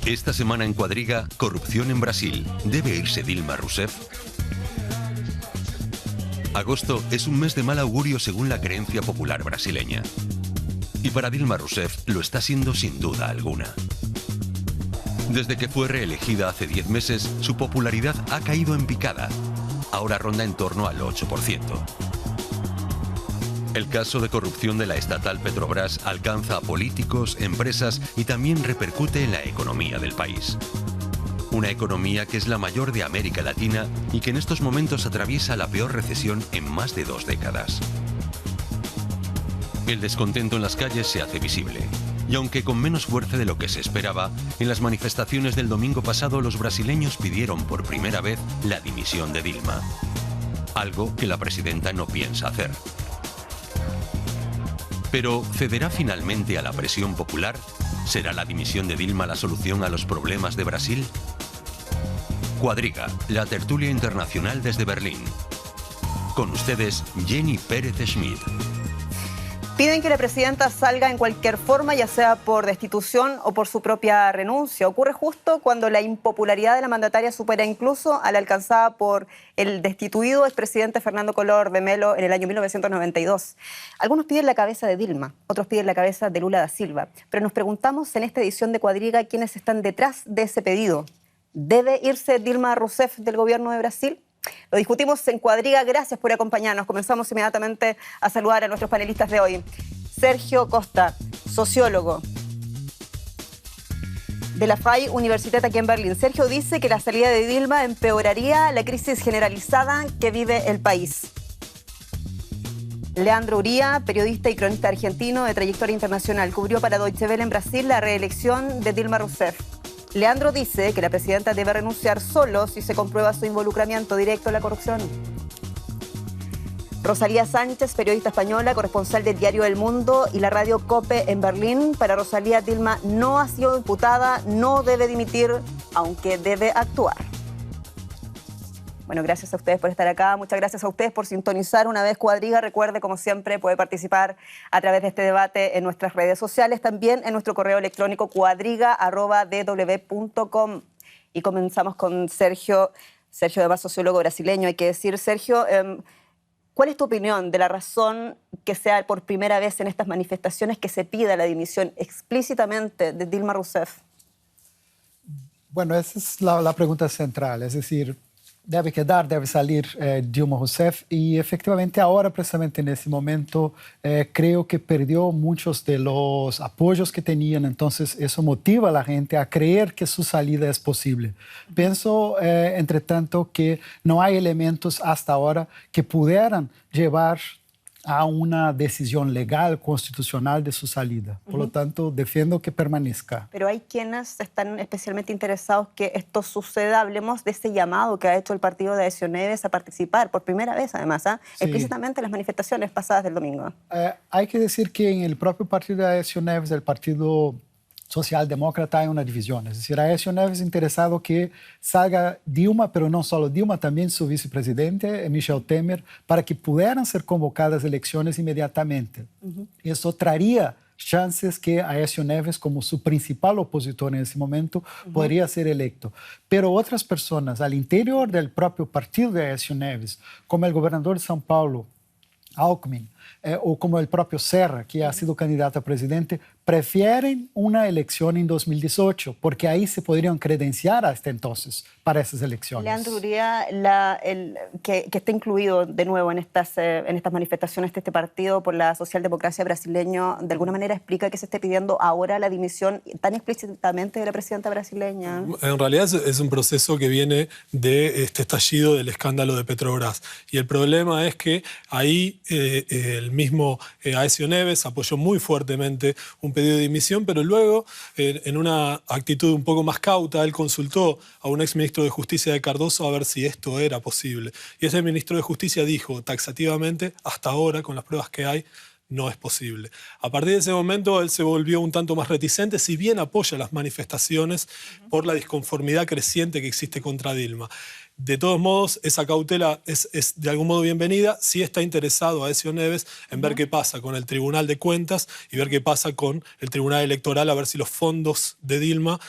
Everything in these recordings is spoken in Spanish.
Esta semana en Cuadriga, corrupción en Brasil. ¿Debe irse Dilma Rousseff? Agosto es un mes de mal augurio según la creencia popular brasileña. Y para Dilma Rousseff lo está siendo sin duda alguna. Desde que fue reelegida hace 10 meses, su popularidad ha caído en picada. Ahora ronda en torno al 8%. El caso de corrupción de la estatal Petrobras alcanza a políticos, empresas y también repercute en la economía del país. Una economía que es la mayor de América Latina y que en estos momentos atraviesa la peor recesión en más de 2 décadas. El descontento en las calles se hace visible. Y aunque con menos fuerza de lo que se esperaba, en las manifestaciones del domingo pasado los brasileños pidieron por primera vez la dimisión de Dilma. Algo que la presidenta no piensa hacer. Pero, ¿cederá finalmente a la presión popular? ¿Será la dimisión de Dilma la solución a los problemas de Brasil? Cuadriga, la tertulia internacional desde Berlín. Con ustedes, Jenny Pérez Schmidt. Piden que la presidenta salga en cualquier forma, ya sea por destitución o por su propia renuncia. Ocurre justo cuando la impopularidad de la mandataria supera incluso a la alcanzada por el destituido expresidente Fernando Collor de Mello en el año 1992. Algunos piden la cabeza de Dilma, otros piden la cabeza de Lula da Silva. Pero nos preguntamos en esta edición de Cuadriga quiénes están detrás de ese pedido. ¿Debe irse Dilma Rousseff del gobierno de Brasil? Lo discutimos en Cuadriga. Gracias por acompañarnos. Comenzamos inmediatamente a saludar a nuestros panelistas de hoy. Sergio Costa, sociólogo de la FAI Universitat aquí en Berlín. Sergio dice que la salida de Dilma empeoraría la crisis generalizada que vive el país. Leandro Uría, periodista y cronista argentino de trayectoria internacional, cubrió para Deutsche Welle en Brasil la reelección de Dilma Rousseff. Leandro dice que la presidenta debe renunciar solo si se comprueba su involucramiento directo en la corrupción. Rosalía Sánchez, periodista española, corresponsal del diario El Mundo y la radio COPE en Berlín. Para Rosalía, Dilma no ha sido imputada, no debe dimitir, aunque debe actuar. Bueno, gracias a ustedes por estar acá. Muchas gracias a ustedes por sintonizar una vez Cuadriga. Recuerde, como siempre, puede participar a través de este debate en nuestras redes sociales, también en nuestro correo electrónico cuadriga@dw.com. Y comenzamos con Sergio además sociólogo brasileño. Hay que decir, Sergio, ¿cuál es tu opinión de la razón que sea por primera vez en estas manifestaciones que se pida la dimisión explícitamente de Dilma Rousseff? Bueno, esa es la pregunta central, es decir, debe quedar, debe salir Dilma Rousseff y efectivamente ahora, precisamente en ese momento, creo que perdió muchos de los apoyos que tenían, entonces eso motiva a la gente a creer que su salida es posible. Pienso, entre tanto, que no hay elementos hasta ahora que pudieran llevar a una decisión legal, constitucional de su salida. Por lo tanto, defiendo que permanezca. Pero hay quienes están especialmente interesados que esto suceda. Hablemos de ese llamado que ha hecho el partido de Aécio Neves a participar, por primera vez además, sí, explícitamente en las manifestaciones pasadas del domingo. Hay que decir que en el propio partido de Aécio Neves, el partido socialdemócrata, hay una división. Es decir, Aécio Neves interesado que salga Dilma, pero no solo Dilma, también su vicepresidente, Michel Temer, para que pudieran ser convocadas elecciones inmediatamente. Eso traería chances que Aécio Neves, como su principal opositor en ese momento, podría ser electo. Pero otras personas al interior del propio partido de Aécio Neves, como el gobernador de São Paulo, Alckmin, o como el propio Serra, que ha sido candidato a presidente, prefieren una elección en 2018, porque ahí se podrían credenciar hasta entonces para esas elecciones. Leandro Uría, que está incluido de nuevo en estas manifestaciones de este partido por la socialdemocracia brasileña, de alguna manera explica que se esté pidiendo ahora la dimisión tan explícitamente de la presidenta brasileña. En realidad es un proceso que viene de este estallido del escándalo de Petrobras. Y el problema es que ahí el mismo Aécio Neves apoyó muy fuertemente un pedido de dimisión, pero luego, en una actitud un poco más cauta, él consultó a un exministro de Justicia de Cardoso a ver si esto era posible. Y ese ministro de Justicia dijo taxativamente, hasta ahora, con las pruebas que hay, no es posible. A partir de ese momento, él se volvió un tanto más reticente, si bien apoya las manifestaciones por la disconformidad creciente que existe contra Dilma. De todos modos, esa cautela es de algún modo bienvenida. Sí está interesado Aécio Neves en ver qué pasa con el Tribunal de Cuentas y ver qué pasa con el Tribunal Electoral, a ver si los fondos de Dilma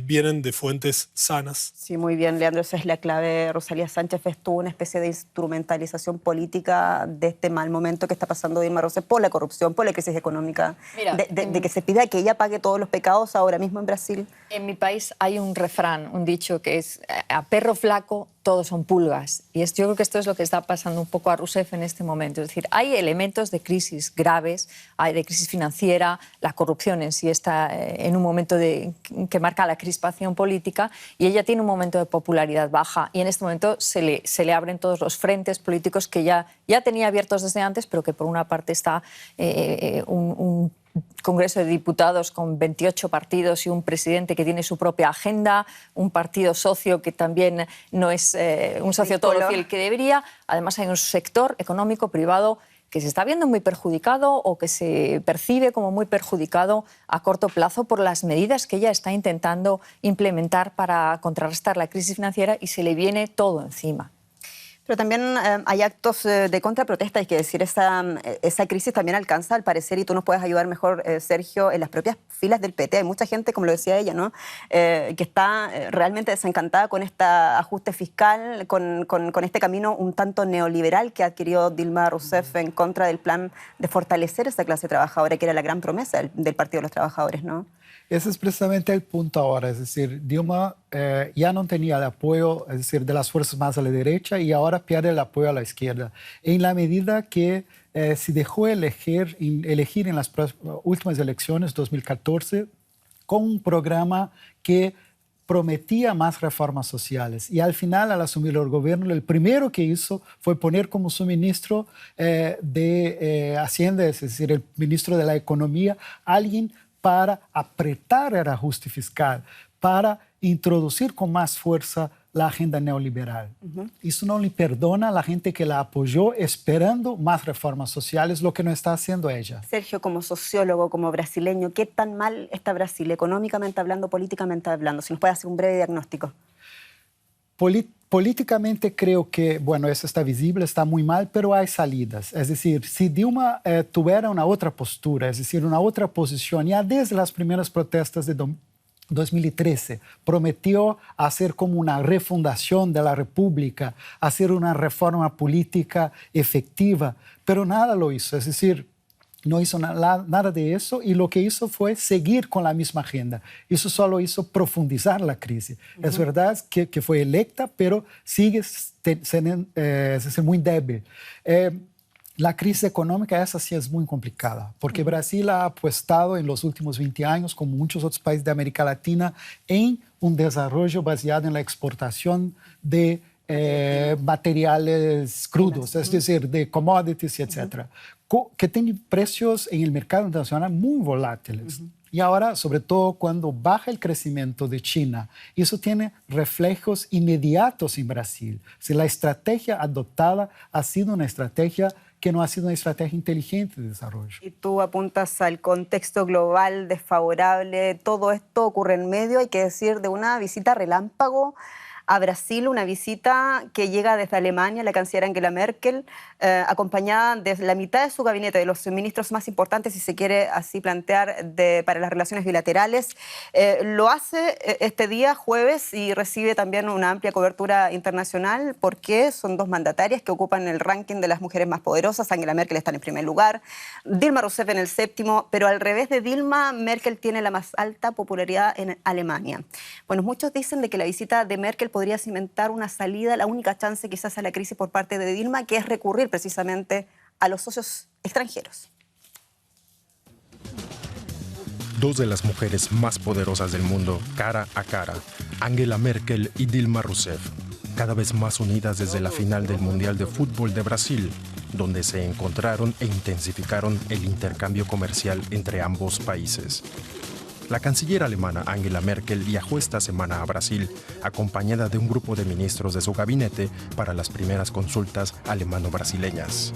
vienen de fuentes sanas. Sí, muy bien, Leandro, esa es la clave. Rosalía Sánchez, ¿ves tú una especie de instrumentalización política de este mal momento que está pasando Dilma Rousseff por la corrupción, por la crisis económica, de que se pida que ella pague todos los pecados ahora mismo en Brasil? En mi país hay un refrán, un dicho que es a perro flaco todos son pulgas. Y yo creo que esto es lo que está pasando un poco a Rousseff en este momento. Es decir, hay elementos de crisis graves, hay de crisis financiera, la corrupción en sí está en un momento que marca la crispación política, y ella tiene un momento de popularidad baja, y en este momento se le abren todos los frentes políticos que ya tenía abiertos desde antes, pero que por una parte está un Congreso de Diputados con 28 partidos y un presidente que tiene su propia agenda, un partido socio que también no es un socio todo lo fiel que debería. Además hay un sector económico privado que se está viendo muy perjudicado o que se percibe como muy perjudicado a corto plazo por las medidas que ella está intentando implementar para contrarrestar la crisis financiera, y se le viene todo encima. Pero también hay actos de contraprotesta, hay que decir, esa crisis también alcanza, al parecer, y tú nos puedes ayudar mejor, Sergio, en las propias filas del PT. Hay mucha gente, como lo decía ella, ¿no? Que está realmente desencantada con este ajuste fiscal, con este camino un tanto neoliberal que ha adquirido Dilma Rousseff en contra del plan de fortalecer esa clase trabajadora, que era la gran promesa del Partido de los Trabajadores, ¿no? Ese es precisamente el punto ahora, es decir, Dilma ya no tenía el apoyo, es decir, de las fuerzas más a la derecha, y ahora pierde el apoyo a la izquierda. En la medida que se dejó elegir en las últimas elecciones, 2014, con un programa que prometía más reformas sociales. Y al final, al asumir el gobierno, el primero que hizo fue poner como su ministro de Hacienda, es decir, el ministro de la Economía, alguien para apretar el ajuste fiscal, para introducir con más fuerza la agenda neoliberal. Eso no le perdona a la gente que la apoyó esperando más reformas sociales, lo que no está haciendo ella. Sergio, como sociólogo, como brasileño, ¿qué tan mal está Brasil, económicamente hablando, políticamente hablando? Si nos puede hacer un breve diagnóstico. Políticamente creo que, bueno, eso está visible, está muy mal, pero hay salidas. Es decir, si Dilma tuviera una otra postura, es decir, una otra posición, ya desde las primeras protestas de 2013, prometió hacer como una refundación de la República, hacer una reforma política efectiva, pero nada lo hizo. Es decir, no hizo nada de eso, y lo que hizo fue seguir con la misma agenda. Eso solo hizo profundizar la crisis. Es verdad que fue electa, pero sigue siendo muy débil. La crisis económica, esa sí es muy complicada, porque Brasil ha apostado en los últimos 20 años, como muchos otros países de América Latina, en un desarrollo basado en la exportación de materiales crudos, es decir, de commodities, etc., que tienen precios en el mercado internacional muy volátiles. Y ahora, sobre todo cuando baja el crecimiento de China, eso tiene reflejos inmediatos en Brasil. Si la estrategia adoptada ha sido una estrategia que no ha sido una estrategia inteligente de desarrollo. Y tú apuntas al contexto global desfavorable. Todo esto ocurre en medio, hay que decir, de una visita relámpago a Brasil, una visita que llega desde Alemania, la canciller Angela Merkel, acompañada de la mitad de su gabinete, de los ministros más importantes, si se quiere así plantear, para las relaciones bilaterales. Lo hace este día, jueves, y recibe también una amplia cobertura internacional, porque son dos mandatarias que ocupan el ranking de las mujeres más poderosas. Angela Merkel está en el primer lugar, Dilma Rousseff en el séptimo, pero al revés de Dilma, Merkel tiene la más alta popularidad en Alemania. Bueno, muchos dicen de que la visita de Merkel podría cimentar una salida, la única chance quizás a la crisis por parte de Dilma, que es recurrir precisamente a los socios extranjeros. Dos de las mujeres más poderosas del mundo, cara a cara, Angela Merkel y Dilma Rousseff, cada vez más unidas desde la final del Mundial de Fútbol de Brasil, donde se encontraron e intensificaron el intercambio comercial entre ambos países. La canciller alemana Angela Merkel viajó esta semana a Brasil, acompañada de un grupo de ministros de su gabinete para las primeras consultas alemano-brasileñas.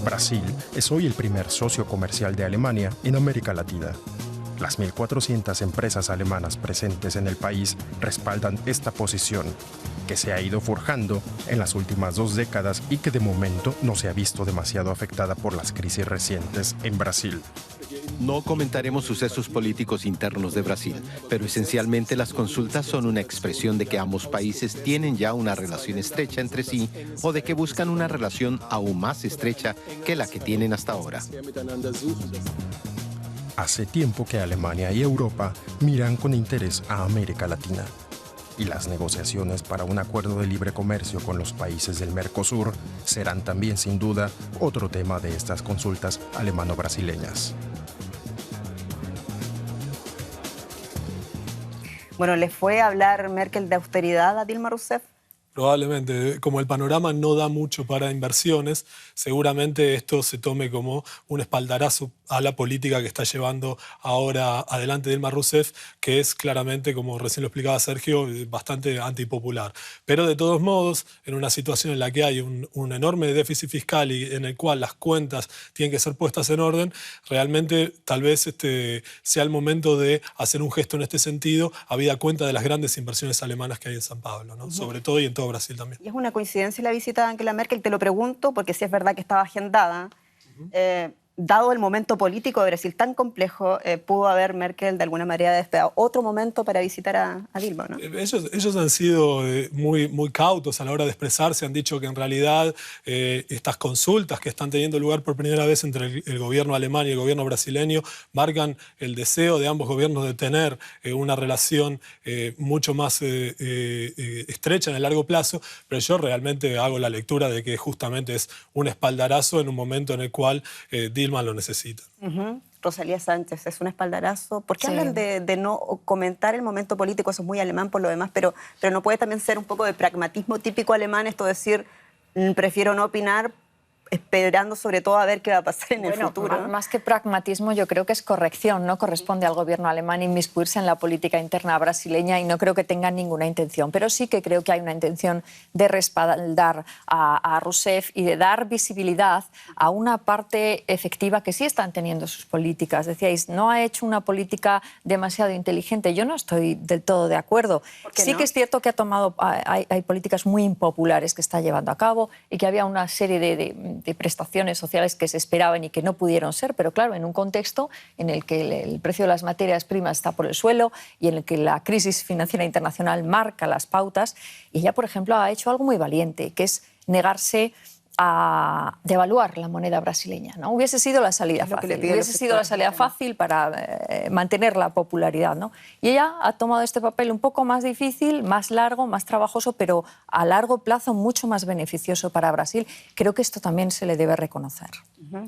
Brasil es hoy el primer socio comercial de Alemania en América Latina. Las 1.400 empresas alemanas presentes en el país respaldan esta posición, que se ha ido forjando en las últimas 2 décadas y que de momento no se ha visto demasiado afectada por las crisis recientes en Brasil. No comentaremos sucesos políticos internos de Brasil, pero esencialmente las consultas son una expresión de que ambos países tienen ya una relación estrecha entre sí o de que buscan una relación aún más estrecha que la que tienen hasta ahora. Hace tiempo que Alemania y Europa miran con interés a América Latina. Y las negociaciones para un acuerdo de libre comercio con los países del Mercosur serán también sin duda otro tema de estas consultas alemano-brasileñas. Bueno, ¿le fue a hablar Merkel de austeridad a Dilma Rousseff? Probablemente, como el panorama no da mucho para inversiones, seguramente esto se tome como un espaldarazo a la política que está llevando ahora adelante Dilma Rousseff, que es claramente, como recién lo explicaba Sergio, bastante antipopular. Pero de todos modos, en una situación en la que hay un enorme déficit fiscal y en el cual las cuentas tienen que ser puestas en orden, realmente tal vez sea el momento de hacer un gesto en este sentido, habida cuenta de las grandes inversiones alemanas que hay en San Pablo, ¿no? Sobre todo y en todo Brasil también. ¿Y es una coincidencia la visita de Angela Merkel? Te lo pregunto porque sí es verdad que estaba agendada. Dado el momento político de Brasil tan complejo, pudo haber Merkel de alguna manera despegado otro momento para visitar a Dilma, ¿no? Ellos han sido muy cautos a la hora de expresarse, han dicho que en realidad estas consultas que están teniendo lugar por primera vez entre el gobierno alemán y el gobierno brasileño marcan el deseo de ambos gobiernos de tener una relación mucho más estrecha en el largo plazo, pero yo realmente hago la lectura de que justamente es un espaldarazo en un momento en el cual Dilma lo necesita. Rosalía Sánchez, es un espaldarazo. ¿Por qué Sí. hablan de no comentar el momento político? Eso es muy alemán por lo demás, pero no puede también ser un poco de pragmatismo típico alemán, esto de decir, prefiero no opinar, esperando sobre todo a ver qué va a pasar en el futuro, ¿no? Más que pragmatismo, yo creo que es corrección. No corresponde al gobierno alemán inmiscuirse en la política interna brasileña y no creo que tengan ninguna intención. Pero sí que creo que hay una intención de respaldar a Rousseff y de dar visibilidad a una parte efectiva que sí están teniendo sus políticas. Decíais, no ha hecho una política demasiado inteligente. Yo no estoy del todo de acuerdo. Sí que es cierto que hay políticas muy impopulares que está llevando a cabo y que había una serie de prestaciones sociales que se esperaban y que no pudieron ser, pero claro, en un contexto en el que el precio de las materias primas está por el suelo y en el que la crisis financiera internacional marca las pautas, y ella, por ejemplo, ha hecho algo muy valiente, que es negarse a devaluar la moneda brasileña, ¿no? Hubiese sido la salida fácil. Hubiese sido la salida fácil para mantener la popularidad, ¿no? Y ella ha tomado este papel un poco más difícil, más largo, más trabajoso, pero a largo plazo mucho más beneficioso para Brasil. Creo que esto también se le debe reconocer.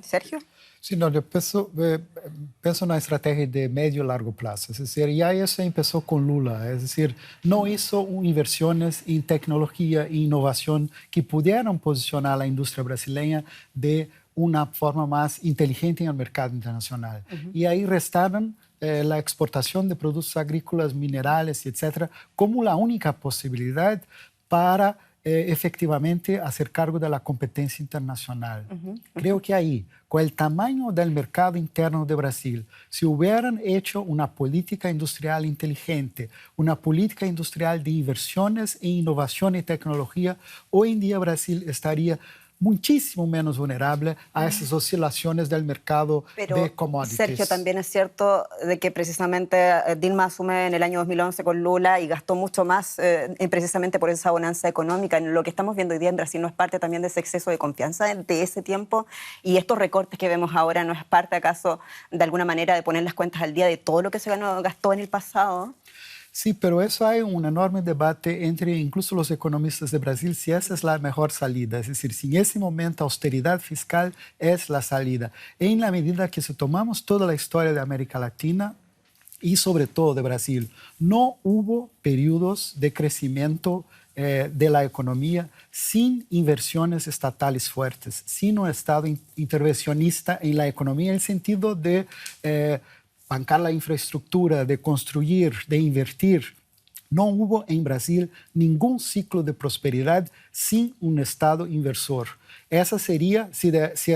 Sergio. Sí, no, yo pienso en una estrategia de medio y largo plazo. Es decir, ya eso empezó con Lula. Es decir, no hizo inversiones en tecnología e innovación que pudieran posicionar a la industria brasileña de una forma más inteligente en el mercado internacional. Y ahí restaron la exportación de productos agrícolas, minerales, etcétera, como la única posibilidad para efectivamente hacer cargo de la competencia internacional. Creo que ahí, con el tamaño del mercado interno de Brasil, si hubieran hecho una política industrial inteligente, una política industrial de inversiones en innovación y tecnología, hoy en día Brasil estaría muchísimo menos vulnerable a esas oscilaciones del mercado de commodities. Sergio, también es cierto de que precisamente Dilma asume en el año 2011 con Lula y gastó mucho más precisamente por esa bonanza económica. Lo que estamos viendo hoy día en Brasil no es parte también de ese exceso de confianza de ese tiempo, y estos recortes que vemos ahora no es parte acaso de alguna manera de poner las cuentas al día de todo lo que se gastó en el pasado. Sí, pero eso hay un enorme debate entre incluso los economistas de Brasil si esa es la mejor salida. Es decir, si en ese momento austeridad fiscal es la salida. En la medida que si tomamos toda la historia de América Latina y sobre todo de Brasil, no hubo periodos de crecimiento de la economía sin inversiones estatales fuertes, sin un Estado intervencionista en la economía en el sentido de bancar la infraestructura, de construir, de invertir. No hubo en Brasil ningún ciclo de prosperidad sin un Estado inversor. Esa sería, si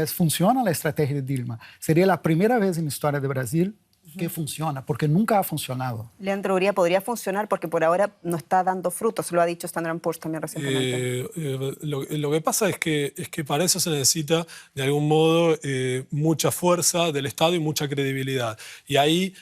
funciona la estrategia de Dilma, sería la primera vez en la historia de Brasil que funciona, porque nunca ha funcionado. Leandro Uría, podría funcionar porque por ahora no está dando frutos, lo ha dicho Standard & Poor's también recientemente. Lo que pasa es que para eso se necesita, de algún modo, mucha fuerza del Estado y mucha credibilidad. Y ahí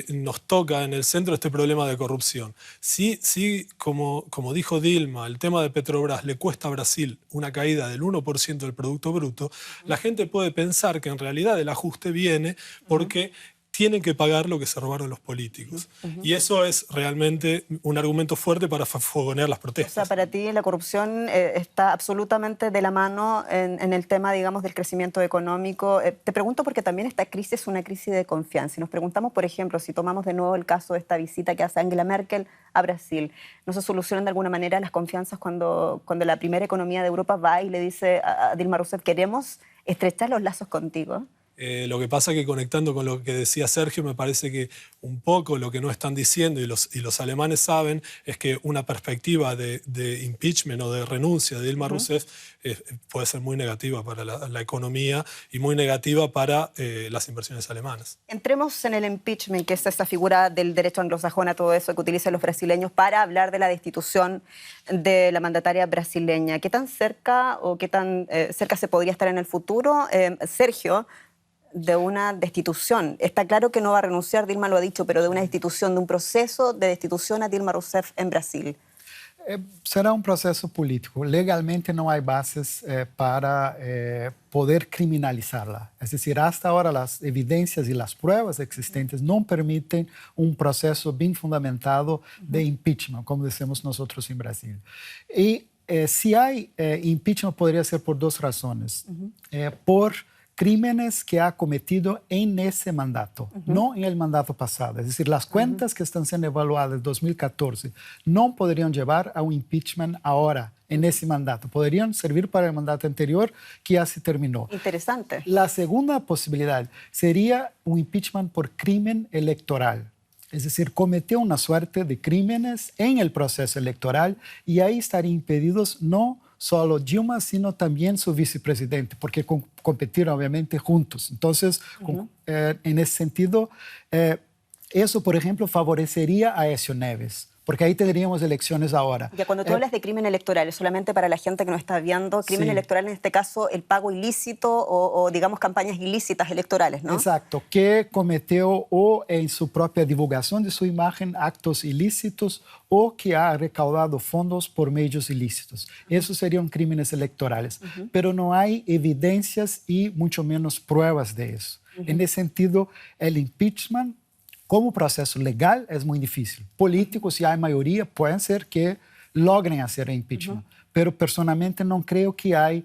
nos toca en el centro este problema de corrupción. Sí, como dijo Dilma, el tema de Petrobras le cuesta a Brasil una caída del 1% del Producto Bruto, la gente puede pensar que en realidad el ajuste viene porque tienen que pagar lo que se robaron los políticos. Y eso es realmente un argumento fuerte para fogonear las protestas. O sea, para ti la corrupción está absolutamente de la mano en el tema, digamos, del crecimiento económico. Te pregunto porque también esta crisis es una crisis de confianza. Y nos preguntamos, por ejemplo, si tomamos de nuevo el caso de esta visita que hace Angela Merkel a Brasil, ¿no se solucionan de alguna manera las confianzas cuando la primera economía de Europa va y le dice a Dilma Rousseff, queremos estrechar los lazos contigo? Lo que pasa es que conectando con lo que decía Sergio, me parece que un poco lo que no están diciendo y los alemanes saben es que una perspectiva de impeachment o de renuncia de Dilma Rousseff puede ser muy negativa para la economía y muy negativa para las inversiones alemanas. Entremos en el impeachment, que es esa figura del derecho anglosajón a todo eso que utilizan los brasileños para hablar de la destitución de la mandataria brasileña. ¿Qué tan cerca o qué tan cerca se podría estar en el futuro? Sergio, de una destitución. Está claro que no va a renunciar, Dilma lo ha dicho, pero de una destitución, de un proceso de destitución a Dilma Rousseff en Brasil. Será un proceso político. Legalmente no hay bases para poder criminalizarla. Es decir, hasta ahora las evidencias y las pruebas existentes no permiten un proceso bien fundamentado de impeachment, como decimos nosotros en Brasil. Y si hay impeachment, podría ser por dos razones. Por crímenes que ha cometido en ese mandato, no en el mandato pasado. Es decir, las cuentas que están siendo evaluadas en 2014 no podrían llevar a un impeachment ahora, en ese mandato. Podrían servir para el mandato anterior que ya se terminó. Interesante. La segunda posibilidad sería un impeachment por crimen electoral. Es decir, cometió una suerte de crímenes en el proceso electoral y ahí estarían impedidos no solo Dilma, sino también su vicepresidente, porque competieron obviamente juntos. Entonces, en ese sentido, eso, por ejemplo, favorecería a Aécio Neves, porque ahí tendríamos elecciones ahora. Ya cuando tú hablas de crimen electoral, solamente para la gente que no está viendo, crimen electoral en este caso, el pago ilícito o digamos campañas ilícitas electorales, ¿no? Exacto, que cometió o en su propia divulgación de su imagen actos ilícitos o que ha recaudado fondos por medios ilícitos. Esos serían crímenes electorales, pero no hay evidencias y mucho menos pruebas de eso. En ese sentido, el impeachment como proceso legal es muy difícil. Políticos, si hay mayoría, pueden ser que logren hacer el impeachment. Pero personalmente no creo que hay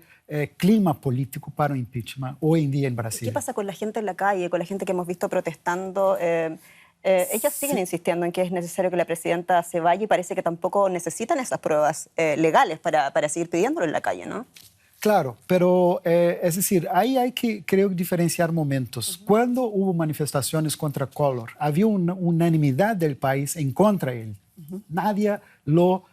clima político para un impeachment hoy en día en Brasil. ¿Qué pasa con la gente en la calle, con la gente que hemos visto protestando? Ellas siguen insistiendo en que es necesario que la presidenta se vaya y parece que tampoco necesitan esas pruebas legales para seguir pidiéndolo en la calle, ¿no? Claro, pero es decir, ahí hay que, creo, diferenciar momentos. Cuando hubo manifestaciones contra Collor, había una unanimidad del país en contra de él. Nadie lo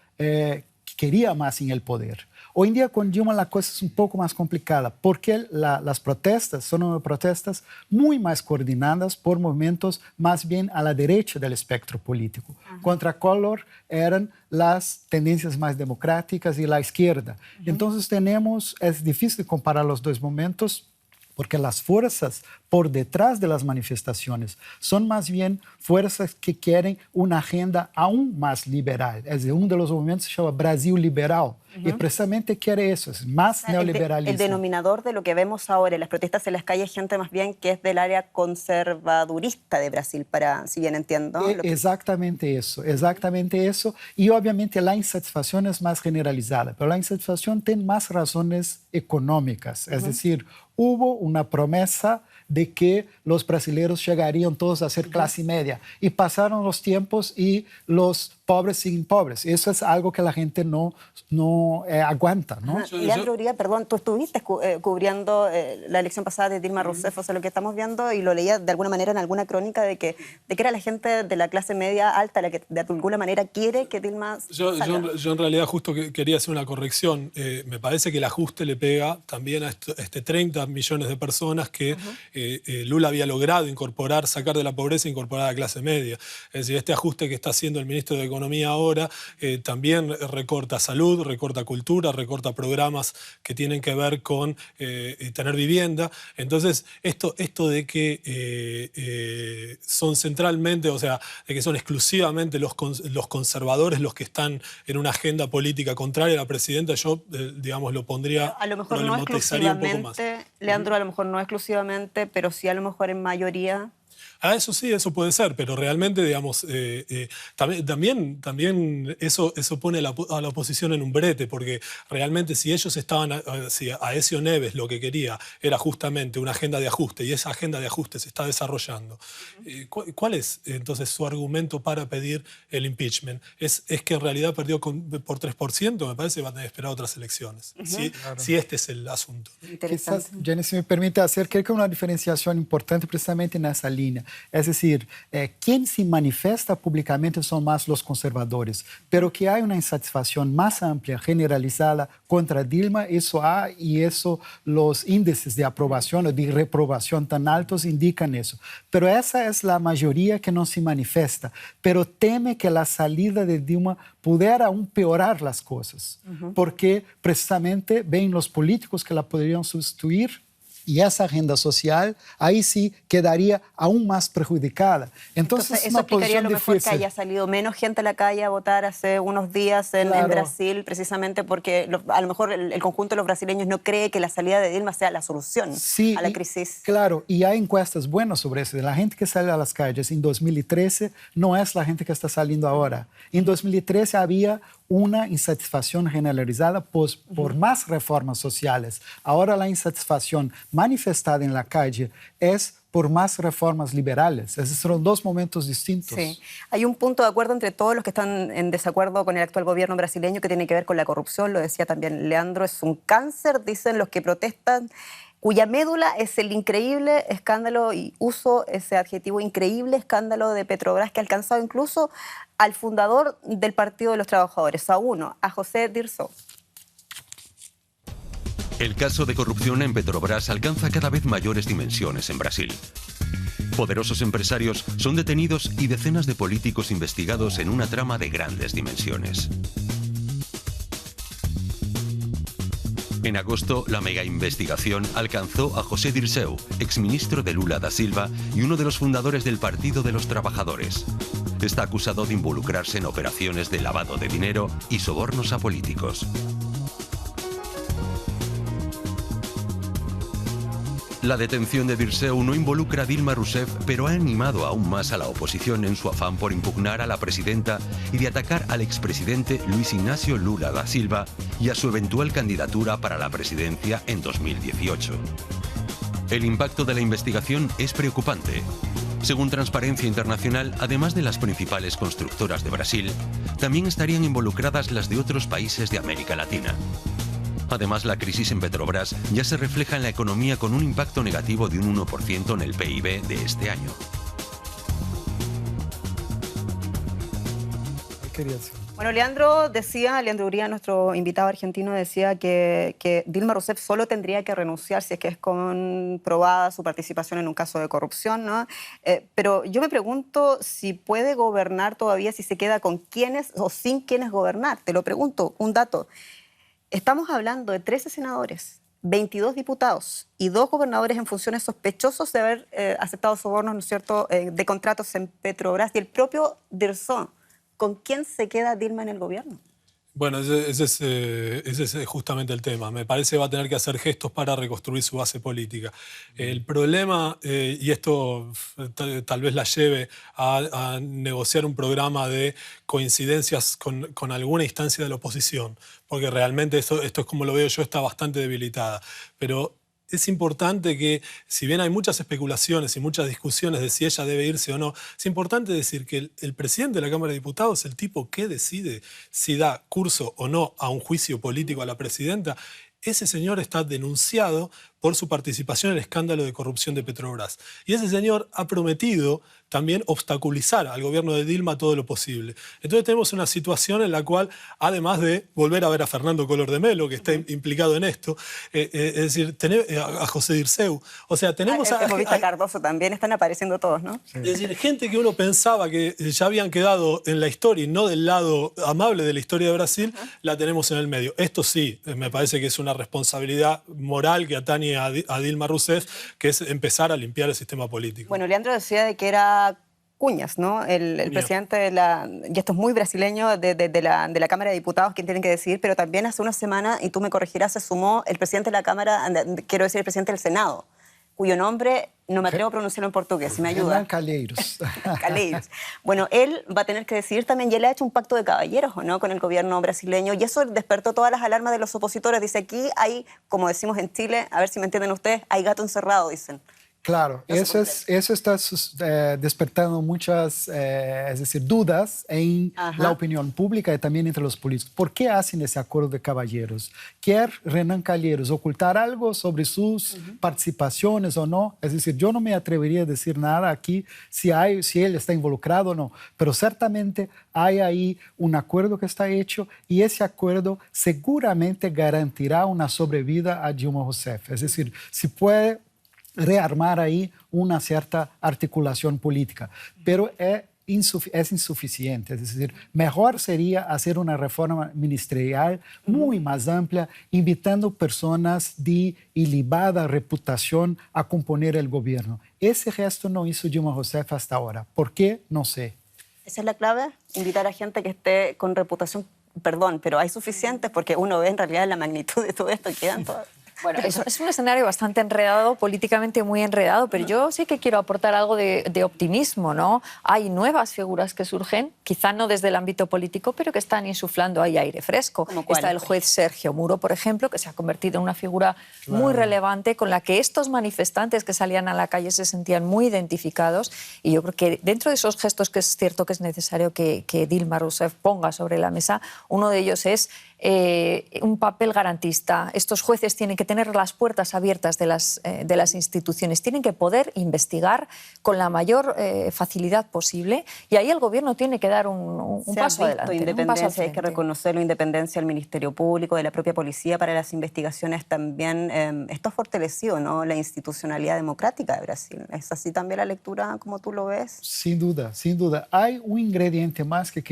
quería más en el poder. Hoy en día con Dilma la cosa es un poco más complicada porque las protestas son protestas muy más coordinadas por movimientos más bien a la derecha del espectro político. Contra Collor eran las tendencias más democráticas y la izquierda. Entonces es difícil comparar los dos momentos porque las fuerzas por detrás de las manifestaciones son más bien fuerzas que quieren una agenda aún más liberal. Es decir, uno de los movimientos se llama Brasil Liberal y precisamente quiere eso, es más neoliberalismo. El denominador de lo que vemos ahora en las protestas en las calles, gente más bien que es del área conservadurista de Brasil, si bien entiendo. Exactamente eso. Y obviamente la insatisfacción es más generalizada, pero la insatisfacción tiene más razones económicas. Es decir, hubo una promesa de que los brasileños llegarían todos a ser clase media y pasaron los tiempos y los pobres siguen pobres. Eso es algo que la gente no aguanta, ¿no? Leandro Uría, perdón, tú estuviste cubriendo la elección pasada de Dilma Rousseff, o sea, lo que estamos viendo, y lo leía de alguna manera en alguna crónica, de que era la gente de la clase media alta la que de alguna manera quiere que Dilma salga. Yo en realidad justo quería hacer una corrección. Me parece que el ajuste le pega también a este 30 millones de personas que Lula había logrado sacar de la pobreza e incorporar a la clase media. Es decir, este ajuste que está haciendo el ministro de Economía ahora también recorta salud, recorta cultura, recorta programas que tienen que ver con tener vivienda. Entonces, esto de que son centralmente, o sea, de que son exclusivamente los conservadores los que están en una agenda política contraria a la presidenta, yo, digamos, lo pondría, a lo mejor no problematizaría un poco más. Leandro, a lo mejor no exclusivamente, pero sí a lo mejor en mayoría. Eso sí, eso puede ser, pero realmente, digamos, también eso pone a la oposición en un brete, porque realmente si ellos si Aécio Neves lo que quería era justamente una agenda de ajuste, y esa agenda de ajuste se está desarrollando, ¿cuál es entonces su argumento para pedir el impeachment? ¿Es que en realidad perdió por 3%? Me parece que va a tener que esperar otras elecciones, si este es el asunto. Quizás, Jenny, si me permite hacer, creo que una diferenciación importante precisamente en esa línea. Es decir, quien se manifiesta públicamente son más los conservadores, pero que hay una insatisfacción más amplia, generalizada contra Dilma, eso hay, y eso los índices de aprobación o de reprobación tan altos indican eso. Pero esa es la mayoría que no se manifiesta, pero teme que la salida de Dilma pudiera aún peorar las cosas, porque precisamente ven los políticos que la podrían sustituir. Y esa agenda social, ahí sí quedaría aún más perjudicada. Entonces eso explicaría a lo mejor que haya salido menos gente a la calle a votar hace unos días en Brasil, precisamente porque a lo mejor el conjunto de los brasileños no cree que la salida de Dilma sea la solución a la crisis. Claro, y hay encuestas buenas sobre eso. La gente que sale a las calles en 2013 no es la gente que está saliendo ahora. En 2013 había una insatisfacción generalizada por más reformas sociales. Ahora la insatisfacción manifestada en la calle es por más reformas liberales. Esos son dos momentos distintos. Sí. Hay un punto de acuerdo entre todos los que están en desacuerdo con el actual gobierno brasileño que tiene que ver con la corrupción. Lo decía también Leandro, es un cáncer, dicen los que protestan, cuya médula es el increíble escándalo, y uso ese adjetivo, increíble escándalo de Petrobras, que ha alcanzado incluso al fundador del Partido de los Trabajadores, a José Dirceu. El caso de corrupción en Petrobras alcanza cada vez mayores dimensiones en Brasil. Poderosos empresarios son detenidos y decenas de políticos investigados en una trama de grandes dimensiones. En agosto, la mega investigación alcanzó a José Dirceu, exministro de Lula da Silva y uno de los fundadores del Partido de los Trabajadores. Está acusado de involucrarse en operaciones de lavado de dinero y sobornos a políticos. La detención de Dirceu no involucra a Dilma Rousseff, pero ha animado aún más a la oposición en su afán por impugnar a la presidenta y de atacar al expresidente Luis Ignacio Lula da Silva y a su eventual candidatura para la presidencia en 2018. El impacto de la investigación es preocupante. Según Transparencia Internacional, además de las principales constructoras de Brasil, también estarían involucradas las de otros países de América Latina. Además, la crisis en Petrobras ya se refleja en la economía con un impacto negativo de un 1% en el PIB de este año. Bueno, Leandro Uría, nuestro invitado argentino, decía que Dilma Rousseff solo tendría que renunciar si es que es comprobada su participación en un caso de corrupción, ¿no? Pero yo me pregunto si puede gobernar todavía, si se queda con quiénes o sin quiénes gobernar. Te lo pregunto, un dato. Estamos hablando de 13 senadores, 22 diputados y 2 gobernadores en funciones sospechosos de haber aceptado sobornos, ¿no es cierto?, de contratos en Petrobras, y el propio Dirceu. ¿Con quién se queda Dilma en el gobierno? Bueno, ese es justamente el tema. Me parece que va a tener que hacer gestos para reconstruir su base política. El problema, y esto tal vez la lleve a negociar un programa de coincidencias con alguna instancia de la oposición, porque realmente esto es como lo veo yo, está bastante debilitada. Pero es importante que, si bien hay muchas especulaciones y muchas discusiones de si ella debe irse o no, es importante decir que el presidente de la Cámara de Diputados es el tipo que decide si da curso o no a un juicio político a la presidenta. Ese señor está denunciado por su participación en el escándalo de corrupción de Petrobras. Y ese señor ha prometido también obstaculizar al gobierno de Dilma todo lo posible. Entonces tenemos una situación en la cual, además de volver a ver a Fernando Collor de Mello, que está implicado en esto, es decir, a José Dirceu, o sea, tenemos... Hemos visto a Cardoso también, están apareciendo todos, ¿no? Es decir, gente que uno pensaba que ya habían quedado en la historia y no del lado amable de la historia de Brasil, la tenemos en el medio. Esto sí, me parece que es una responsabilidad moral que atañe a Dilma Rousseff, que es empezar a limpiar el sistema político. Bueno, Leandro decía de que era Cuñas, ¿no? El presidente de la, y esto es muy brasileño, de la Cámara de Diputados, quien tienen que decidir, pero también hace una semana, y tú me corregirás, se sumó el presidente de la Cámara, quiero decir el presidente del Senado, cuyo nombre no me atrevo a pronunciarlo en portugués, si me ayuda. Calheiros. Calheiros. Bueno, él va a tener que decidir también, y él ha hecho un pacto de caballeros, ¿o no?, con el gobierno brasileño, y eso despertó todas las alarmas de los opositores. Dice, aquí hay, como decimos en Chile, a ver si me entienden ustedes, hay gato encerrado, dicen. Claro, eso está despertando muchas es decir, dudas en la opinión pública y también entre los políticos. ¿Por qué hacen ese acuerdo de caballeros? ¿Quiere Renan Calheiros ocultar algo sobre sus participaciones o no? Es decir, yo no me atrevería a decir nada aquí si él está involucrado o no, pero ciertamente hay ahí un acuerdo que está hecho y ese acuerdo seguramente garantirá una sobrevida a Dilma Rousseff. Es decir, si puede rearmar ahí una cierta articulación política, pero es insuficiente. Es decir, mejor sería hacer una reforma ministerial muy más amplia, invitando personas de ilibada reputación a componer el gobierno. Ese gesto no hizo Dilma Rousseff hasta ahora. ¿Por qué? No sé. ¿Esa es la clave? Invitar a gente que esté con reputación. Perdón, pero hay suficientes, porque uno ve en realidad la magnitud de todo esto, quedan todas. Bueno, es un escenario bastante enredado, políticamente muy enredado, pero yo sí que quiero aportar algo de optimismo, ¿no? Hay nuevas figuras que surgen, quizá no desde el ámbito político, pero que están insuflando ahí aire fresco. Está el juez Sergio Muro, por ejemplo, que se ha convertido en una figura muy relevante con la que estos manifestantes que salían a la calle se sentían muy identificados, y yo creo que dentro de esos gestos que es cierto que es necesario que Dilma Rousseff ponga sobre la mesa, uno de ellos es un papel garantista. Estos jueces tienen que tener las puertas abiertas de las instituciones, tienen que poder investigar con la mayor facilidad posible, y ahí el gobierno tiene que dar un paso adelante. Independencia, hay que reconocerlo, independencia del Ministerio Público, de la propia policía para las investigaciones también. Esto ha fortalecido, ¿no?, la institucionalidad democrática de Brasil. ¿Es así también la lectura como tú lo ves? Sin duda, sin duda. Hay un ingrediente más que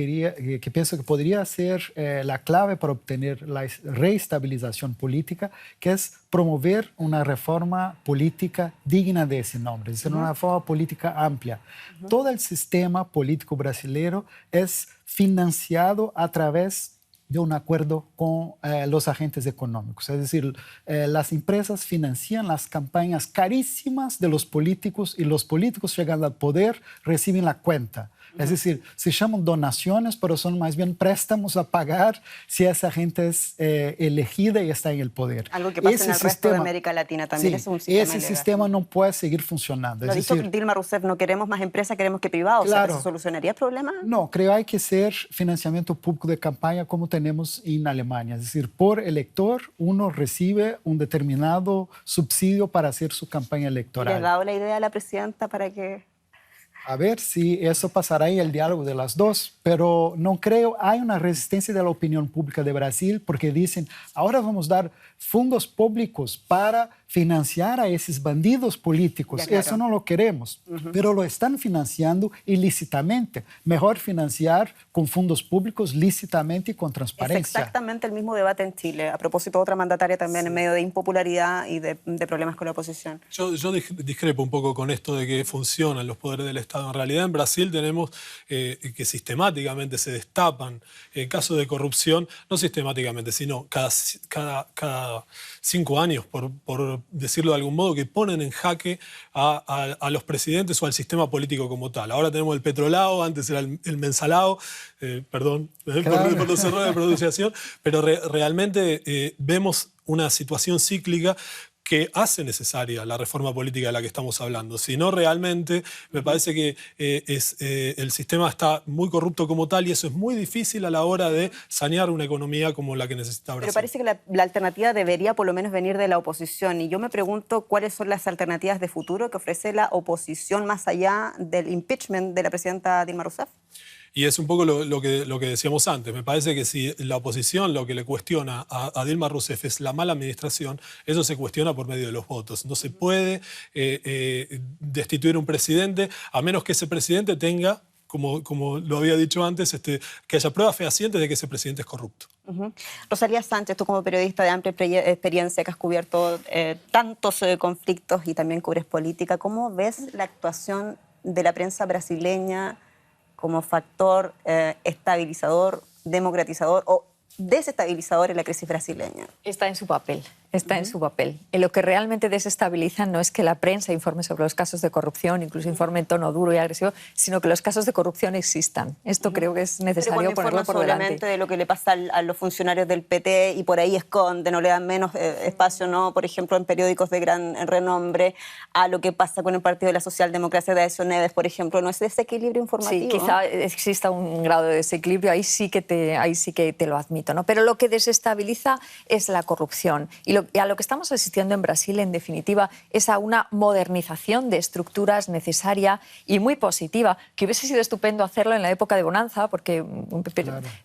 pienso que podría ser la clave para obtener la reestabilización política, que es promover una reforma política digna de ese nombre, es decir, una reforma política amplia. Todo el sistema político brasileño es financiado a través de un acuerdo con los agentes económicos. Es decir, las empresas financian las campañas carísimas de los políticos y los políticos, llegando al poder, reciben la cuenta. Es decir, se llaman donaciones, pero son más bien préstamos a pagar si esa gente es elegida y está en el poder. Algo que pasa en el resto de América Latina también. Sí, es un sistema ese sistema no puede seguir funcionando. Lo ha dicho Dilma Rousseff, no queremos más empresas, queremos que privados. Claro. ¿Se solucionaría el problema? No, creo que hay que ser financiamiento público de campaña como tenemos en Alemania. Es decir, por elector uno recibe un determinado subsidio para hacer su campaña electoral. ¿Le ha dado la idea a la presidenta para que...? A ver si eso pasará en el diálogo de las dos, pero no creo. Hay una resistencia de la opinión pública de Brasil porque dicen, ahora vamos a dar fondos públicos para financiar a esos bandidos políticos. Ya, claro. Eso no lo queremos, pero lo están financiando ilícitamente. Mejor financiar con fondos públicos lícitamente y con transparencia. Es exactamente el mismo debate en Chile. A propósito, otra mandataria también en medio de impopularidad y de problemas con la oposición. Yo discrepo un poco con esto de que funcionan los poderes del Estado. En realidad, en Brasil tenemos que sistemáticamente se destapan casos de corrupción, no sistemáticamente, sino cada 5 años, por decirlo de algún modo, que ponen en jaque a los presidentes o al sistema político como tal. Ahora tenemos el petrolao, antes era el mensalao, perdón, claro, por los errores de pronunciación, pero realmente vemos una situación cíclica que hace necesaria la reforma política de la que estamos hablando. Si no, realmente me parece que el sistema está muy corrupto como tal y eso es muy difícil a la hora de sanear una economía como la que necesita Brasil. Pero parece que la alternativa debería por lo menos venir de la oposición. Y yo me pregunto cuáles son las alternativas de futuro que ofrece la oposición más allá del impeachment de la presidenta Dilma Rousseff. Y es un poco lo que decíamos antes. Me parece que si la oposición lo que le cuestiona a Dilma Rousseff es la mala administración, eso se cuestiona por medio de los votos. No se puede destituir un presidente a menos que ese presidente tenga, como lo había dicho antes, que haya pruebas fehacientes de que ese presidente es corrupto. Rosalía Sánchez, tú como periodista de amplia experiencia que has cubierto tantos conflictos y también cubres política, ¿cómo ves la actuación de la prensa brasileña como factor estabilizador, democratizador o desestabilizador en la crisis brasileña? Está en su papel, está en su papel. Lo que realmente desestabiliza no es que la prensa informe sobre los casos de corrupción, incluso informe en tono duro y agresivo, sino que los casos de corrupción existan. Esto creo que es necesario ponerlo por delante. Solamente de lo que le pasa a los funcionarios del PT y por ahí esconden o le dan menos espacio, ¿no? Por ejemplo, en periódicos de gran renombre, a lo que pasa con el Partido de la Socialdemocracia de Aécio Neves, por ejemplo, ¿no es desequilibrio informativo? Sí, quizá exista un grado de desequilibrio, ahí sí que te lo admito, ¿no? Pero lo que desestabiliza es la corrupción. Y a lo que estamos asistiendo en Brasil, en definitiva, es a una modernización de estructuras necesaria y muy positiva, que hubiese sido estupendo hacerlo en la época de bonanza,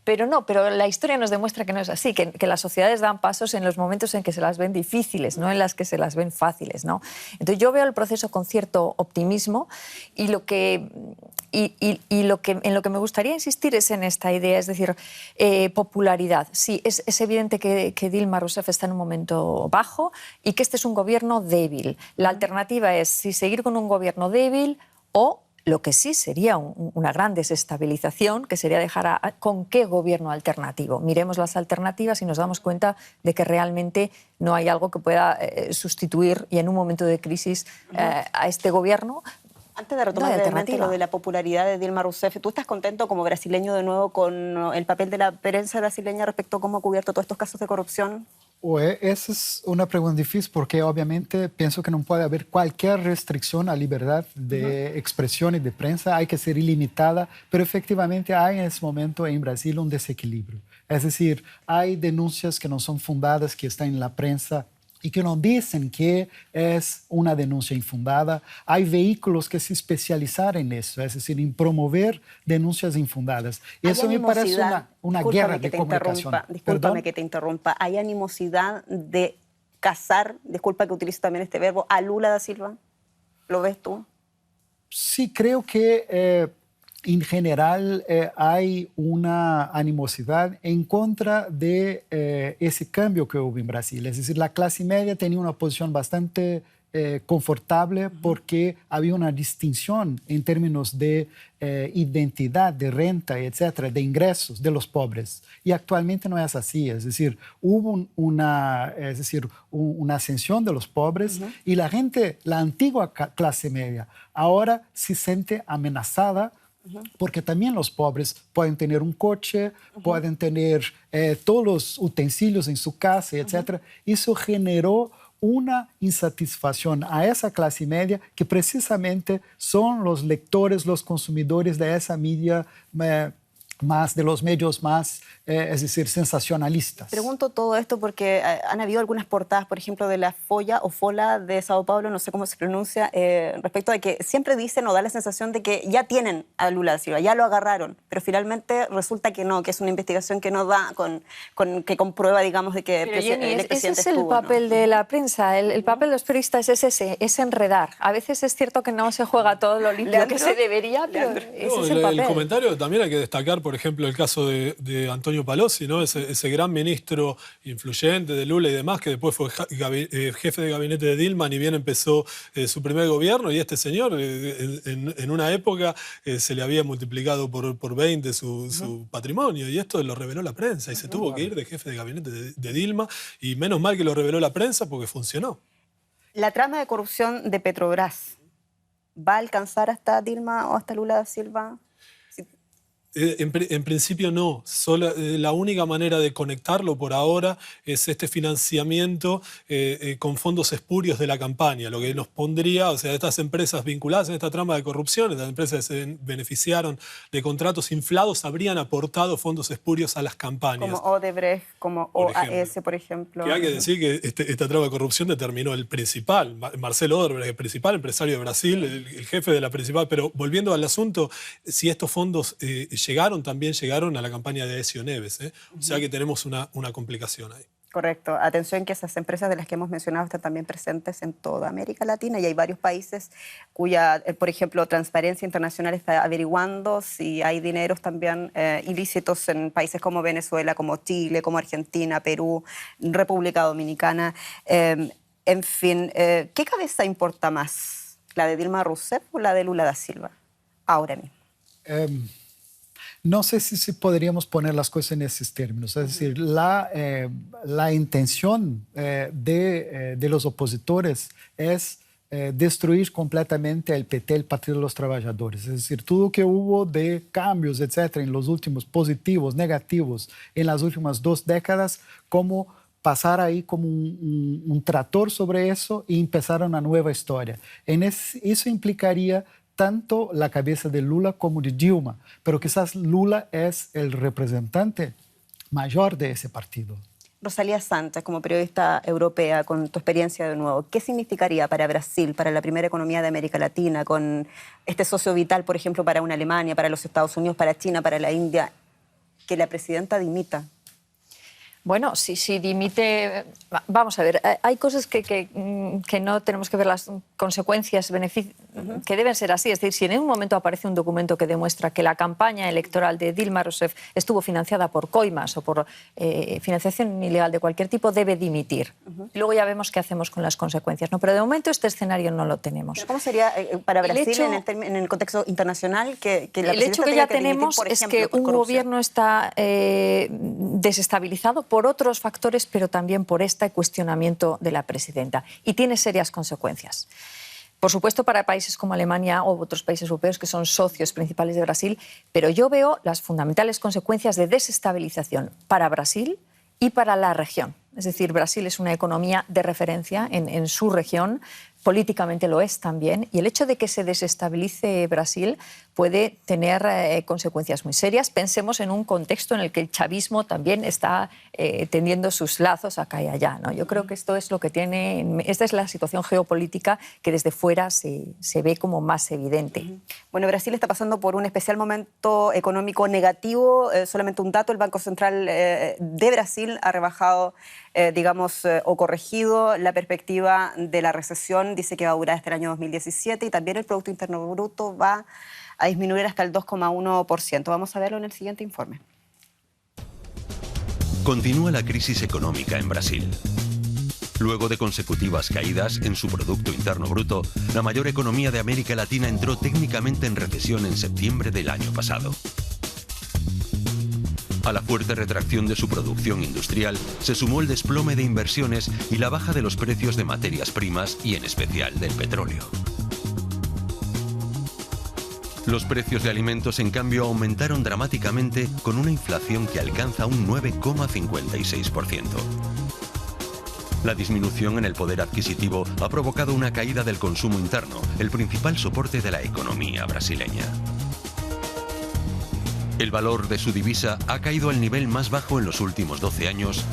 pero la historia nos demuestra que no es así, que las sociedades dan pasos en los momentos en que se las ven difíciles, no en las que se las ven fáciles, ¿no? Entonces yo veo el proceso con cierto optimismo y en lo que me gustaría insistir es en esta idea, es decir, popularidad. Sí, es evidente que Dilma Rousseff está en un momento bajo y que este es un gobierno débil. La alternativa es si seguir con un gobierno débil o lo que sí sería una gran desestabilización, que sería dejar con qué gobierno alternativo. Miremos las alternativas y nos damos cuenta de que realmente no hay algo que pueda sustituir y en un momento de crisis a este gobierno. Antes de retomar brevemente lo de la popularidad de Dilma Rousseff, ¿tú estás contento como brasileño de nuevo con el papel de la prensa brasileña respecto a cómo ha cubierto todos estos casos de corrupción? Esa es una pregunta difícil porque obviamente pienso que no puede haber cualquier restricción a libertad de expresión y de prensa, hay que ser ilimitada, pero efectivamente hay en ese momento en Brasil un desequilibrio. Es decir, hay denuncias que no son fundadas, que están en la prensa y que nos dicen que es una denuncia infundada. Hay vehículos que se especializaron en eso, es decir, en promover denuncias infundadas. Y eso me parece una guerra de comunicación. Discúlpame que te interrumpa. ¿Hay animosidad de cazar, disculpa que utilizo también este verbo, a Lula da Silva? ¿Lo ves tú? Sí, creo que en general hay una animosidad en contra de ese cambio que hubo en Brasil. Es decir, la clase media tenía una posición bastante confortable porque había una distinción en términos de identidad, de renta, etcétera, de ingresos de los pobres. Y actualmente no es así. Es decir, hubo una ascensión de los pobres y la gente, la antigua clase media, ahora se siente amenazada porque también los pobres pueden tener un coche, pueden tener todos los utensilios en su casa, etc. Eso generó una insatisfacción a esa clase media que precisamente son los lectores, los consumidores de esa media más, de los medios más, es decir, sensacionalistas. Pregunto todo esto porque han habido algunas portadas, por ejemplo, de la Fola de Sao Paulo, no sé cómo se pronuncia, respecto de que siempre dicen o da la sensación de que ya tienen a Lula da Silva, ya lo agarraron, pero finalmente resulta que no, que es una investigación que no da, que comprueba, digamos, de que el presidente estuvo. Ese es el papel de la prensa, el papel de los periodistas es ese, es enredar. A veces es cierto que no se juega todo lo limpio que se debería, pero ese es el papel. El comentario también hay que destacar, por ejemplo, el caso de Antonio Palocci, ¿no? Ese gran ministro influyente de Lula y demás, que después fue jefe de gabinete de Dilma, ni bien empezó su primer gobierno, y este señor en una época se le había multiplicado por 20 su patrimonio, y esto lo reveló la prensa, y se tuvo que ir de jefe de gabinete de Dilma, y menos mal que lo reveló la prensa porque funcionó. La trama de corrupción de Petrobras, ¿va a alcanzar hasta Dilma o hasta Lula da Silva? En principio no. La única manera de conectarlo por ahora es este financiamiento con fondos espurios de la campaña, lo que nos pondría, o sea, estas empresas vinculadas en esta trama de corrupción, estas empresas que se beneficiaron de contratos inflados, habrían aportado fondos espurios a las campañas. Como Odebrecht, como OAS, por ejemplo. Que hay que decir que esta trama de corrupción determinó el principal, Marcelo Odebrecht, el principal empresario de Brasil, el jefe de la principal. Pero volviendo al asunto, si estos fondos también llegaron a la campaña de Aécio Neves. O sea que tenemos una complicación ahí. Correcto. Atención que esas empresas de las que hemos mencionado están también presentes en toda América Latina y hay varios países cuya, por ejemplo, Transparencia Internacional está averiguando si hay dineros también ilícitos en países como Venezuela, como Chile, como Argentina, Perú, República Dominicana. En fin, ¿qué cabeza importa más? ¿La de Dilma Rousseff o la de Lula da Silva? Ahora mismo. No sé si podríamos poner las cosas en esos términos. Es decir, la intención de los opositores es destruir completamente el PT, el Partido de los Trabajadores. Es decir, todo lo que hubo de cambios, etcétera, en los últimos positivos, negativos, en las últimas 2 décadas, como pasar ahí como un tractor sobre eso y empezar una nueva historia. Eso implicaría tanto la cabeza de Lula como de Dilma, pero quizás Lula es el representante mayor de ese partido. Rosalía Sánchez, como periodista europea, con tu experiencia de nuevo, ¿qué significaría para Brasil, para la primera economía de América Latina, con este socio vital, por ejemplo, para una Alemania, para los Estados Unidos, para China, para la India, que la presidenta dimita? Bueno, si dimite... Vamos a ver, hay cosas que no tenemos que ver las consecuencias, que deben ser así. Es decir, si en un momento aparece un documento que demuestra que la campaña electoral de Dilma Rousseff estuvo financiada por coimas o por financiación ilegal de cualquier tipo, debe dimitir. Luego ya vemos qué hacemos con las consecuencias, ¿no? Pero de momento este escenario no lo tenemos. ¿Pero cómo sería para Brasil en el contexto internacional que la el hecho que ya tenemos dimitir, por ejemplo, es que un gobierno está desestabilizado por otros factores, pero también por este cuestionamiento de la presidenta. Y tiene serias consecuencias. Por supuesto, para países como Alemania o otros países europeos que son socios principales de Brasil, pero yo veo las fundamentales consecuencias de desestabilización para Brasil y para la región. Es decir, Brasil es una economía de referencia en su región, políticamente lo es también, y el hecho de que se desestabilice Brasil puede tener consecuencias muy serias. Pensemos en un contexto en el que el chavismo también está tendiendo sus lazos acá y allá, ¿no? Yo creo que esto es lo que esta es la situación geopolítica que desde fuera se ve como más evidente. Bueno, Brasil está pasando por un especial momento económico negativo. Solamente un dato, el Banco Central de Brasil ha rebajado, o corregido la perspectiva de la recesión. Dice que va a durar hasta el año 2017 y también el Producto Interno Bruto va a disminuir hasta el 2,1%. Vamos a verlo en el siguiente informe. Continúa la crisis económica en Brasil. Luego de consecutivas caídas en su Producto Interno Bruto, la mayor economía de América Latina entró técnicamente en recesión en septiembre del año pasado. A la fuerte retracción de su producción industrial se sumó el desplome de inversiones y la baja de los precios de materias primas y en especial del petróleo. Los precios de alimentos, en cambio, aumentaron dramáticamente con una inflación que alcanza un 9,56%. La disminución en el poder adquisitivo ha provocado una caída del consumo interno, el principal soporte de la economía brasileña. El valor de su divisa ha caído al nivel más bajo en los últimos 12 años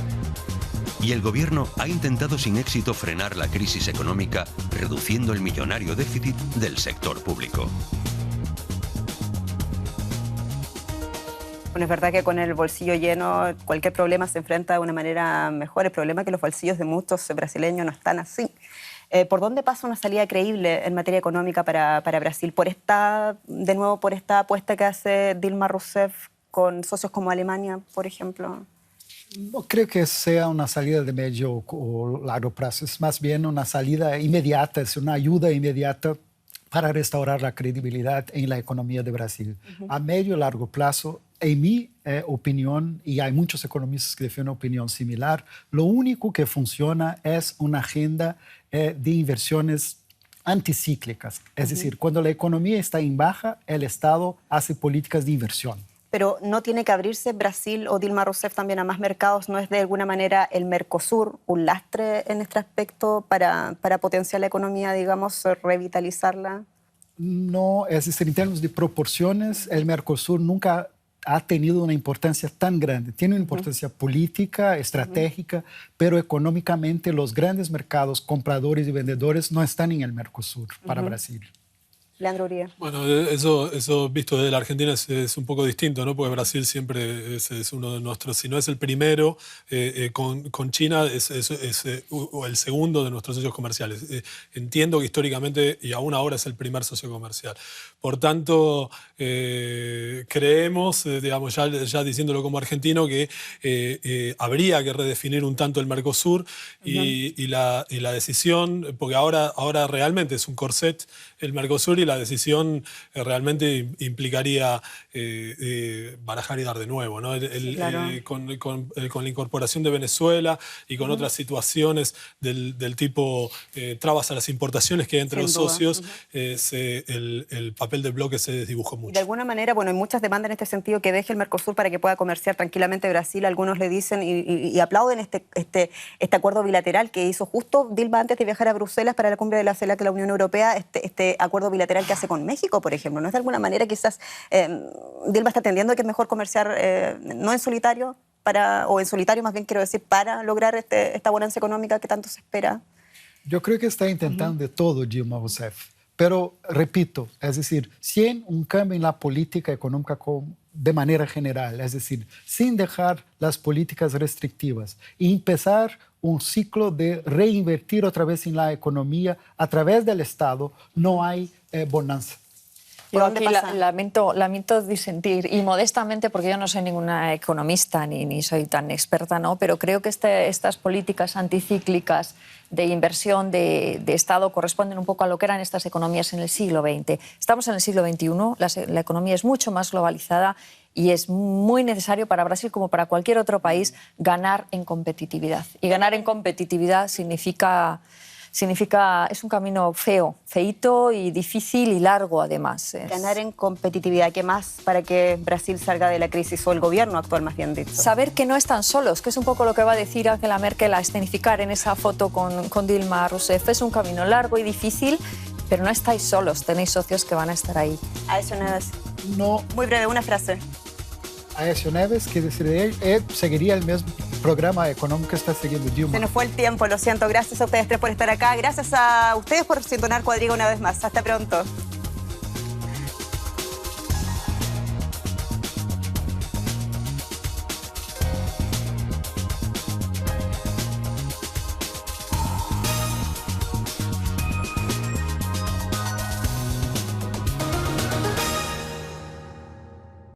y el gobierno ha intentado sin éxito frenar la crisis económica, reduciendo el millonario déficit del sector público. Bueno, es verdad que con el bolsillo lleno cualquier problema se enfrenta de una manera mejor. El problema es que los bolsillos de muchos brasileños no están así. ¿Por dónde pasa una salida creíble en materia económica para Brasil? ¿Por esta apuesta que hace Dilma Rousseff con socios como Alemania, por ejemplo? No creo que sea una salida de medio o largo plazo. Es más bien una salida inmediata, es una ayuda inmediata para restaurar la credibilidad en la economía de Brasil. A medio y largo plazo, en mi opinión, y hay muchos economistas que defienden una opinión similar, lo único que funciona es una agenda de inversiones anticíclicas. Es decir, cuando la economía está en baja, el Estado hace políticas de inversión. Pero ¿no tiene que abrirse Brasil o Dilma Rousseff también a más mercados? ¿No es de alguna manera el Mercosur un lastre en este aspecto para potenciar la economía, digamos, revitalizarla? No, es decir, en términos de proporciones, el Mercosur nunca ha tenido una importancia tan grande. Tiene una importancia política, estratégica, pero económicamente los grandes mercados, compradores y vendedores, no están en el Mercosur para Brasil. Leandro Uribe. Bueno, eso visto desde la Argentina es un poco distinto, ¿no? Porque Brasil siempre es uno de nuestros, si no es el primero, con China es el segundo de nuestros socios comerciales. Entiendo que históricamente y aún ahora es el primer socio comercial. Por tanto, creemos, digamos, ya diciéndolo como argentino, que habría que redefinir un tanto el Mercosur y la decisión, porque ahora realmente es un corset el Mercosur y la decisión realmente implicaría barajar y dar de nuevo, ¿no? Claro. Con la incorporación de Venezuela y con otras situaciones del tipo trabas a las importaciones que hay entre los socios, el papel del bloque se desdibujó mucho. Y de alguna manera, bueno, hay muchas demandas en este sentido que deje el Mercosur para que pueda comerciar tranquilamente Brasil. Algunos le dicen y aplauden este acuerdo bilateral que hizo justo Dilma antes de viajar a Bruselas para la cumbre de la CELAC de la Unión Europea, este acuerdo bilateral que hace con México, por ejemplo. ¿No es de alguna manera quizás Dilma está entendiendo que es mejor comerciar no en solitario, o en solitario más bien quiero decir, para lograr esta bonanza económica que tanto se espera? Yo creo que está intentando de todo Dilma Rousseff. Pero, repito, es decir, sin un cambio en la política económica de manera general, es decir, sin dejar las políticas restrictivas y empezar un ciclo de reinvertir otra vez en la economía a través del Estado, no hay bonanza. Yo aquí lamento disentir, y modestamente, porque yo no soy ninguna economista ni soy tan experta, ¿no? Pero creo que estas políticas anticíclicas de inversión de Estado corresponden un poco a lo que eran estas economías en el siglo XX. Estamos en el siglo XXI, la economía es mucho más globalizada y es muy necesario para Brasil, como para cualquier otro país, ganar en competitividad. Y ganar en competitividad significa es un camino feíto y difícil y largo además. Ganar en competitividad, ¿qué más para que Brasil salga de la crisis, o el gobierno actual más bien dicho? Saber que no están solos, que es un poco lo que va a decir Angela Merkel a escenificar en esa foto con Dilma Rousseff. Es un camino largo y difícil, pero no estáis solos, tenéis socios que van a estar ahí. Aécio Neves. No. Muy breve, una frase. Aécio Neves, que decir de él, seguiría el mismo programa económico que está siguiendo Dilma. Se nos fue el tiempo, lo siento. Gracias a ustedes tres por estar acá. Gracias a ustedes por sintonar Cuadriga una vez más. Hasta pronto.